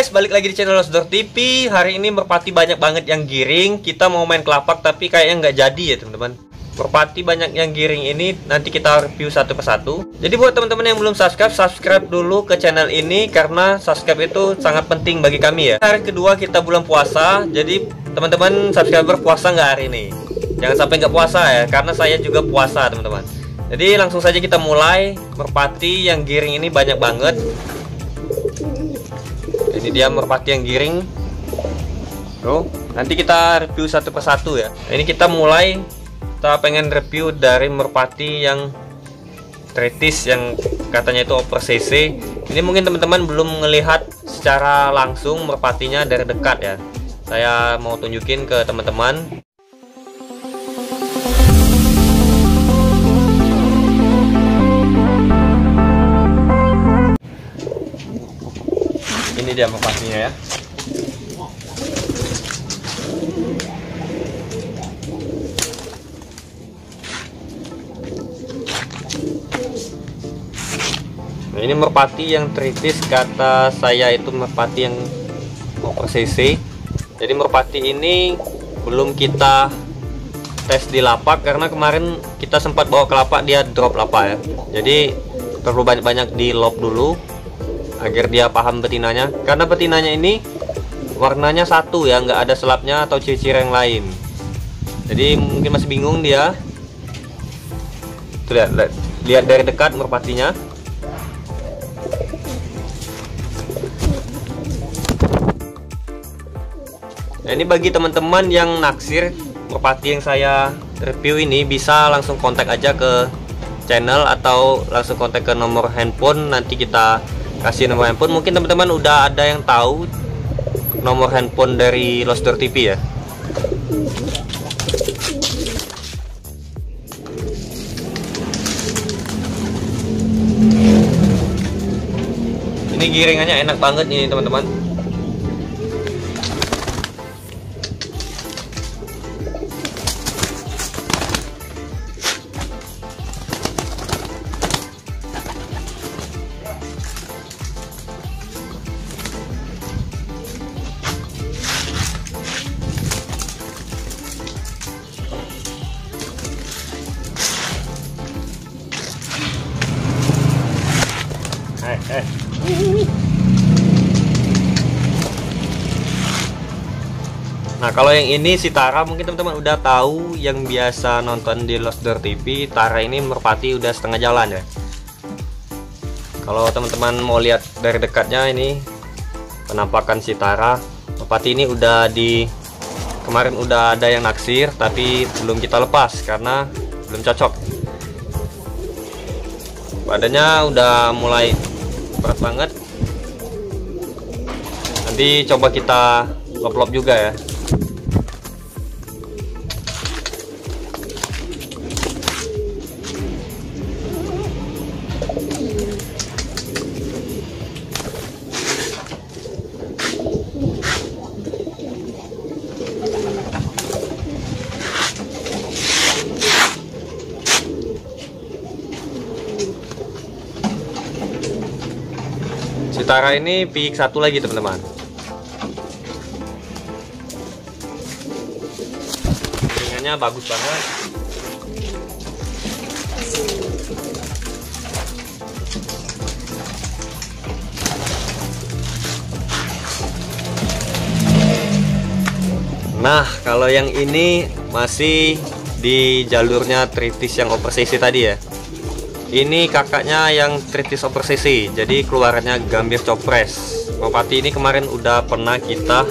guys, balik lagi di channel Losdor TV. Hari ini merpati banyak banget yang giring. Kita mau main kelapak tapi kayaknya nggak jadi ya teman-teman. Merpati banyak yang giring ini nanti kita review satu persatu. Jadi buat teman-teman yang belum subscribe, subscribe dulu ke channel ini karena subscribe itu sangat penting bagi kami ya. Hari kedua kita bulan puasa, jadi teman-teman subscriber puasa nggak hari ini? Jangan sampai nggak puasa ya, karena saya juga puasa teman-teman. Jadi langsung saja kita mulai. Merpati yang giring ini banyak banget. Ini dia merpati yang giring. Bro, nanti kita review satu persatu ya. Ini kita mulai. Kita pengen review dari merpati yang tretis yang katanya itu over CC. Ini mungkin teman-teman belum melihat secara langsung merpatinya dari dekat ya. Saya mau tunjukin ke teman-teman. Ini dia merpatinya ya. Nah, ini merpati yang tritis, kata saya itu merpati yang over CC. Jadi merpati ini belum kita tes di lapak karena kemarin kita sempat bawa ke lapak, dia drop lapak ya. Jadi perlu banyak-banyak di lob dulu agar dia paham betinanya, karena betinanya ini warnanya satu ya, nggak ada selapnya atau ciri-ciri yang lain. Jadi mungkin masih bingung dia. Tuh, lihat dari dekat merpatinya. Nah, ini bagi teman-teman yang naksir merpati yang saya review ini, bisa langsung kontak aja ke channel atau langsung kontak ke nomor handphone. Nanti kita kasih nomor handphone. Mungkin teman-teman udah ada yang tahu nomor handphone dari Losdor TV ya. Ini giringannya enak banget ini teman-teman. Nah, kalau yang ini si Tara, mungkin teman-teman udah tahu yang biasa nonton di Losdor TV. Tara ini merpati udah setengah jalan ya. Kalau teman-teman mau lihat dari dekatnya, ini penampakan si Tara. Merpati ini udah kemarin udah ada yang naksir tapi belum kita lepas karena belum cocok. Badannya udah mulai berat banget. Nanti coba kita lop-lop juga ya. Si Tara ini pik satu lagi teman-teman. Giringannya bagus banget. Nah, kalau yang ini masih di jalurnya tritis yang over CC tadi ya. Ini kakaknya yang tritis over CC, jadi keluarannya gambir copres. Merpati ini kemarin udah pernah kita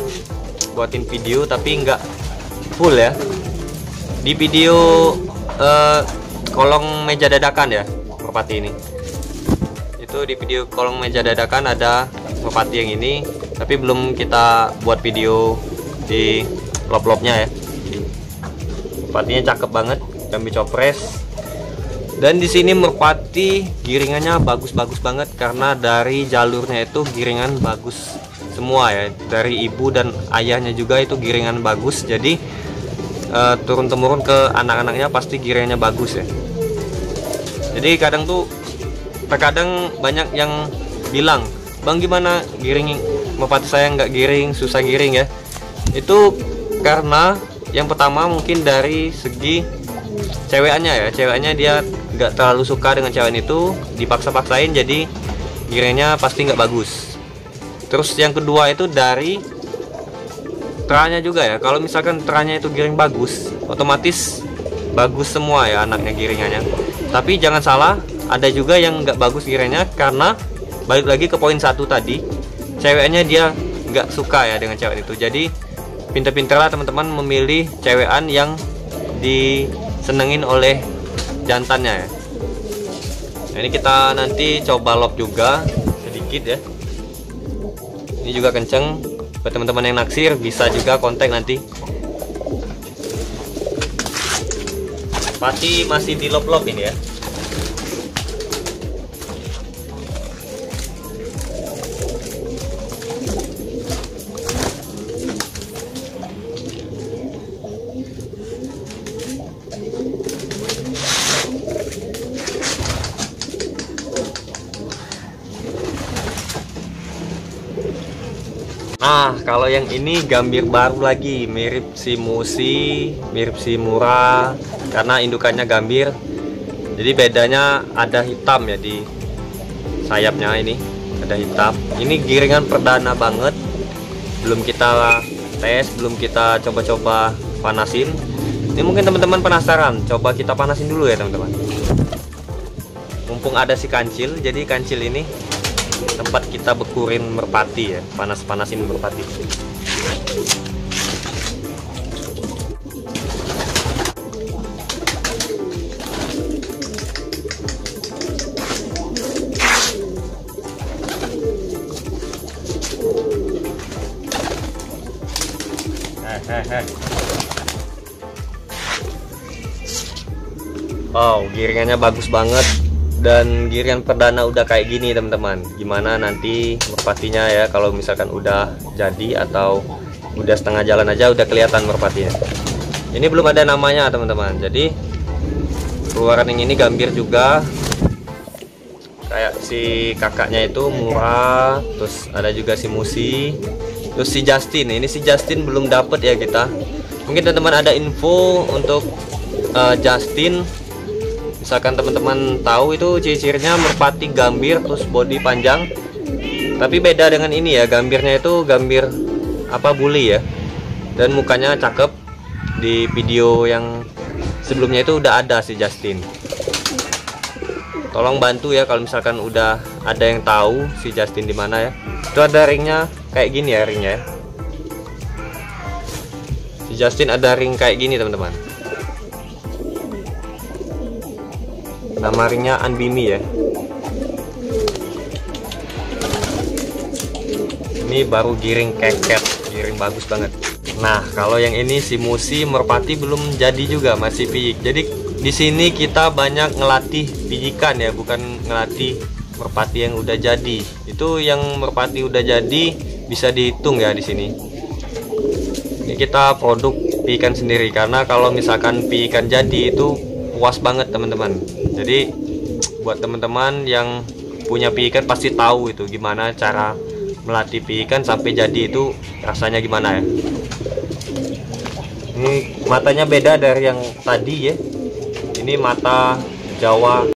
buatin video tapi nggak full ya. Di video kolong meja dadakan ya merpati ini. Itu di video kolong meja dadakan ada merpati yang ini, tapi belum kita buat video di lop-lopnya ya. Merpatinya cakep banget, gambir copres. Dan di sini merpati giringannya bagus-bagus banget karena dari jalurnya itu giringan bagus semua ya. Dari ibu dan ayahnya juga itu giringan bagus. Jadi turun temurun ke anak-anaknya pasti giringannya bagus ya. Jadi terkadang banyak yang bilang, "Bang, gimana giring merpati saya nggak giring, susah giring ya, itu karena yang pertama mungkin dari segi cewekannya ya, cewekannya dia nggak terlalu suka dengan cewek itu, dipaksa-paksain jadi giringnya pasti nggak bagus. Terus yang kedua itu dari teranya juga ya, kalau misalkan teranya itu giring bagus, otomatis bagus semua ya anaknya giringannya. Tapi jangan salah, ada juga yang nggak bagus giringnya karena balik lagi ke poin satu tadi, ceweknya dia nggak suka ya dengan cewek itu. Jadi pinter-pinterlah teman-teman memilih cewekan yang disenengin oleh jantannya ya. Nah, ini kita nanti coba lop juga sedikit ya. Ini juga kenceng. Buat teman-teman yang naksir bisa juga kontak nanti. Pasti masih di lop-lop ini ya. Nah, kalau yang ini gambir baru lagi, mirip si Musi, mirip si Mura, karena indukannya gambir. Jadi bedanya ada hitam ya di sayapnya, ini ada hitam. Ini giringan perdana banget, belum kita tes, belum kita coba-coba panasin. Ini mungkin teman-teman penasaran, coba kita panasin dulu ya teman-teman. Mumpung ada si kancil, jadi kancil ini tempat kita bekurin merpati ya, panas-panasin merpati. Wow, giringannya bagus banget. Dan giringan perdana udah kayak gini teman-teman. Gimana nanti merpatinya ya, kalau misalkan udah jadi atau udah setengah jalan aja udah kelihatan merpatinya. Ini belum ada namanya teman-teman. Jadi keluaran yang ini gambir juga, kayak si kakaknya itu Mura, terus ada juga si Musi, terus si Justin. Ini si Justin belum dapet ya kita. Mungkin teman-teman ada info untuk Justin. Misalkan teman-teman tahu itu ciri-cirinya merpati gambir terus body panjang, tapi beda dengan ini ya, gambirnya itu gambir apa, buli ya, dan mukanya cakep. Di video yang sebelumnya itu udah ada si Justin. Tolong bantu ya kalau misalkan udah ada yang tahu si Justin di mana ya. Itu ada ringnya kayak gini ya, ringnya ya. Si Justin ada ring kayak gini teman-teman. Nama ringnya Anbimi ya. Ini baru giring keket, giring bagus banget. Nah, kalau yang ini si Musi merpati belum jadi juga, masih pijik. Jadi di sini kita banyak ngelatih pijikan ya, bukan ngelatih merpati yang udah jadi. Itu yang merpati udah jadi bisa dihitung ya di sini. Ini kita produk pijikan sendiri, karena kalau misalkan pijikan jadi itu puas banget teman-teman. Jadi buat teman-teman yang punya pijikan pasti tahu itu gimana cara melatih pijikan sampai jadi itu rasanya gimana ya. Ini matanya beda dari yang tadi ya. Ini mata Jawa.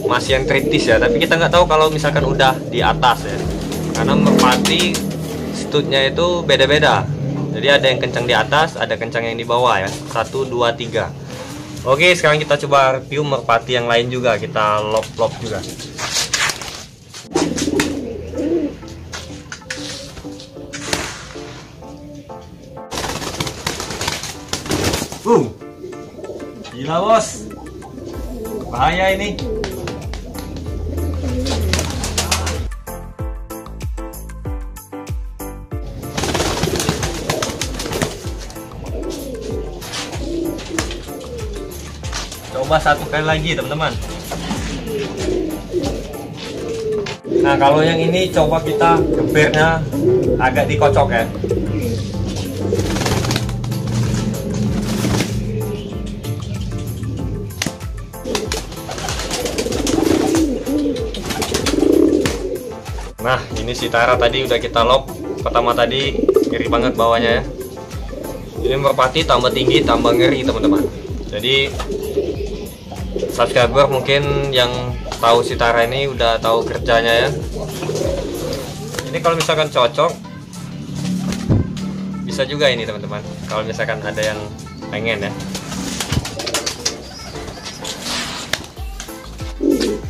masih yang kritis ya, tapi kita nggak tahu kalau misalkan udah di atas ya, karena merpati stutnya itu beda-beda. Jadi ada yang kencang di atas, ada kencang yang di bawah ya. 1, 2, 3. Oke, sekarang kita coba review merpati yang lain juga. Kita lop-lop juga. Gila bos, bahaya ini. Coba satu kali lagi teman-teman. Nah kalau yang ini coba kita gebernya agak dikocok ya. Nah ini si Tara tadi udah kita lop. Pertama tadi ngeri banget bawahnya ya. Ini merpati tambah tinggi tambah ngeri teman-teman. Jadi subscriber mungkin yang tahu si Tara ini udah tahu kerjanya ya. Ini kalau misalkan cocok bisa juga ini teman-teman, kalau misalkan ada yang pengen ya.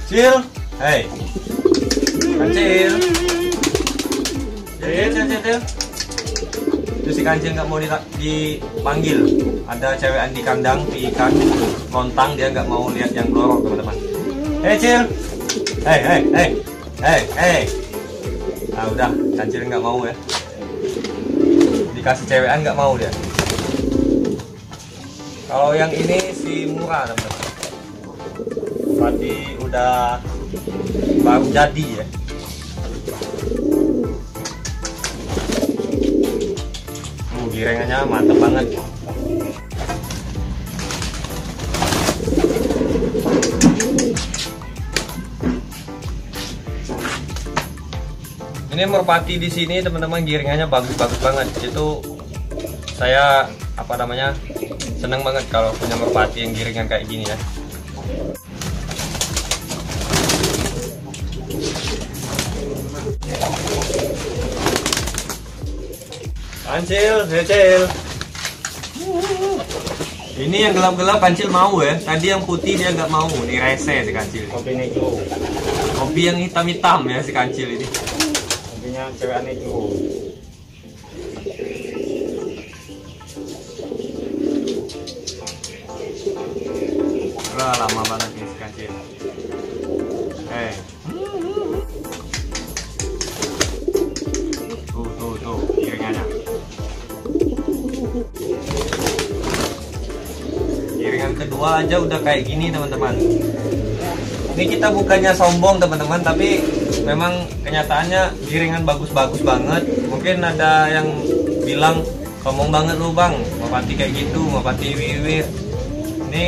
Cil, hey Kancil, Cil. Itu si Kancil nggak mau dipanggil. Ada cewekan di kandang, di ikan lontang, dia nggak mau lihat yang dorong teman-teman. Hey Cil, hey. Nah udah, Kancil nggak mau ya. Dikasih cewekan nggak mau dia. Kalau yang ini si Murah teman-teman. Tadi udah baru jadi ya. Girengannya mantep banget. Ini merpati di sini teman-teman giringannya bagus-bagus banget. Itu saya seneng banget kalau punya merpati yang giringan kayak gini ya. Kancil. Ini yang gelap-gelap Kancil mau ya. Tadi yang putih dia nggak mau. Nih rese si Kancil. Kopi yang hitam-hitam ya si Kancil ini. Kopinya cewekan itu. Lama banget nih si Kancil. Tuh giringannya. Giringan kedua aja udah kayak gini teman-teman. Ini kita bukannya sombong teman-teman, tapi memang kenyataannya giringan bagus-bagus banget. Mungkin ada yang bilang sombong banget lu bang, merpati kayak gitu, merpati wiwir. Ini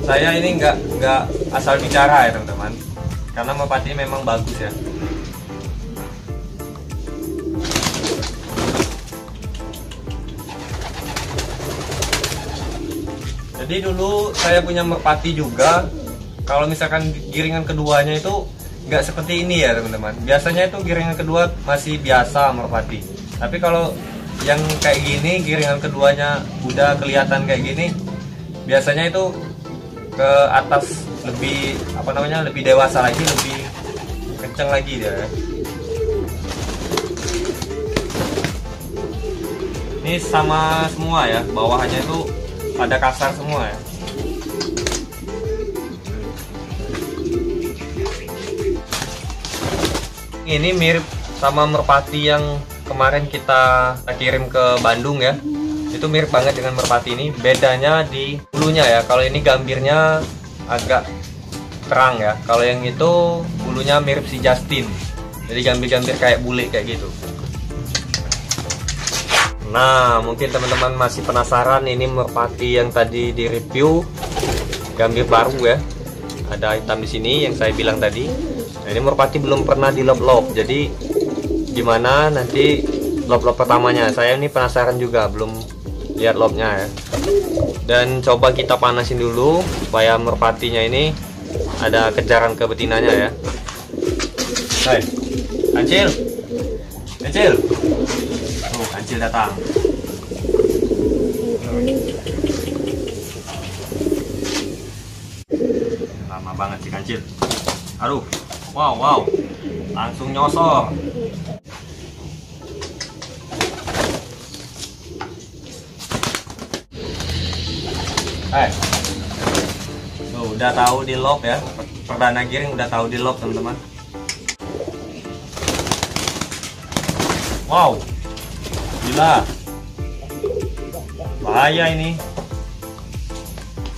saya ini nggak asal bicara ya teman-teman, karena merpati memang bagus ya. Jadi dulu saya punya merpati juga. Kalau misalkan giringan keduanya itu nggak seperti ini ya teman-teman. Biasanya itu giringan kedua masih biasa merpati. Tapi kalau yang kayak gini giringan keduanya udah kelihatan kayak gini, biasanya itu ke atas lebih lebih dewasa lagi, lebih kenceng lagi dia ya. Ini sama semua ya, bawahannya itu pada kasar semua ya. Ini mirip sama merpati yang kemarin kita kirim ke Bandung ya. Itu mirip banget dengan merpati ini. Bedanya di bulunya ya. Kalau ini gambirnya agak terang ya. Kalau yang itu bulunya mirip si Justin. Jadi gambir-gambir kayak bule kayak gitu. Nah, mungkin teman-teman masih penasaran ini merpati yang tadi di review, gambir baru ya. Ada hitam di sini yang saya bilang tadi. Nah, ini merpati belum pernah di lop-lop. Jadi gimana nanti lop-lop pertamanya? Saya ini penasaran juga, belum lihat lopnya ya. Dan coba kita panasin dulu supaya merpatinya ini ada kejaran ke betinanya ya. Hai, kancil, kancil. Oh, kancil datang. Lama banget si kancil. Aduh, wow, langsung nyosor. Hai, tuh udah tahu di lock ya, perdana giring udah tahu di lock teman-teman. Wow, gila, bahaya ini.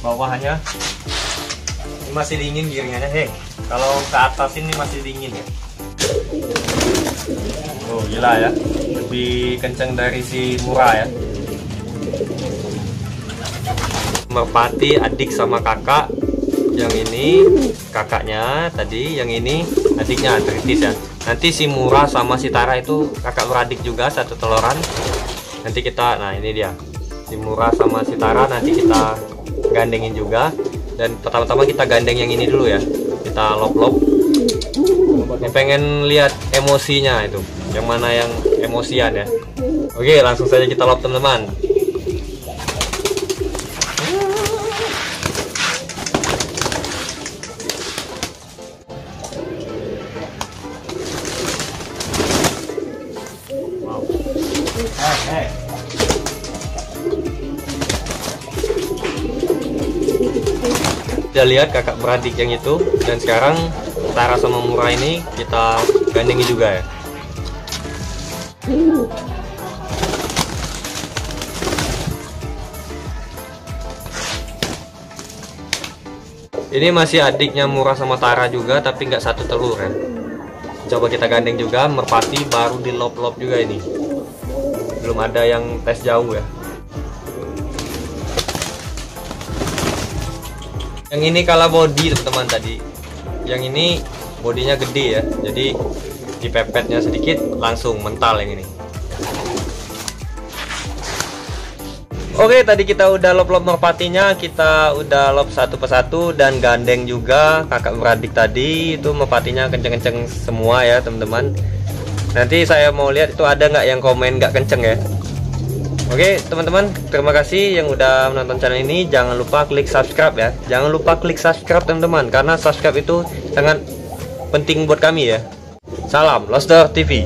Bawahnya ini masih dingin giringannya, hei. Kalau ke atas ini masih dingin ya. Oh gila ya, lebih kenceng dari si Murah ya. Merpati adik sama kakak, yang ini kakaknya tadi, yang ini adiknya Tritis ya. Nanti si Murah sama si Tara itu kakak beradik juga, satu teloran. Nanti kita, nah ini dia si Murah sama si Tara, nanti kita gandengin juga. Dan pertama-tama kita gandeng yang ini dulu ya, kita lop-lop. Ini pengen lihat emosinya itu, yang mana yang emosian ya. Oke, langsung saja kita lop teman-teman. Kita lihat kakak beradik yang itu, dan sekarang Tara sama Murah ini kita gandengi juga ya. Ini masih adiknya Murah sama Tara juga, tapi nggak satu telur ya. Coba kita gandeng juga, merpati baru di lop-lop juga ini. Belum ada yang tes jauh ya. Yang ini kalah body teman-teman tadi. Yang ini bodinya gede ya, jadi dipepetnya sedikit langsung mental yang ini. Oke, tadi kita udah lop-lop merpatinya, kita udah lop satu persatu dan gandeng juga kakak beradik tadi. Itu merpatinya kenceng-kenceng semua ya teman-teman. Nanti saya mau lihat itu ada nggak yang komen nggak kenceng ya. Oke teman-teman, terima kasih yang udah menonton channel ini. Jangan lupa klik subscribe ya. Jangan lupa klik subscribe teman-teman, karena subscribe itu sangat penting buat kami ya. Salam Loster TV.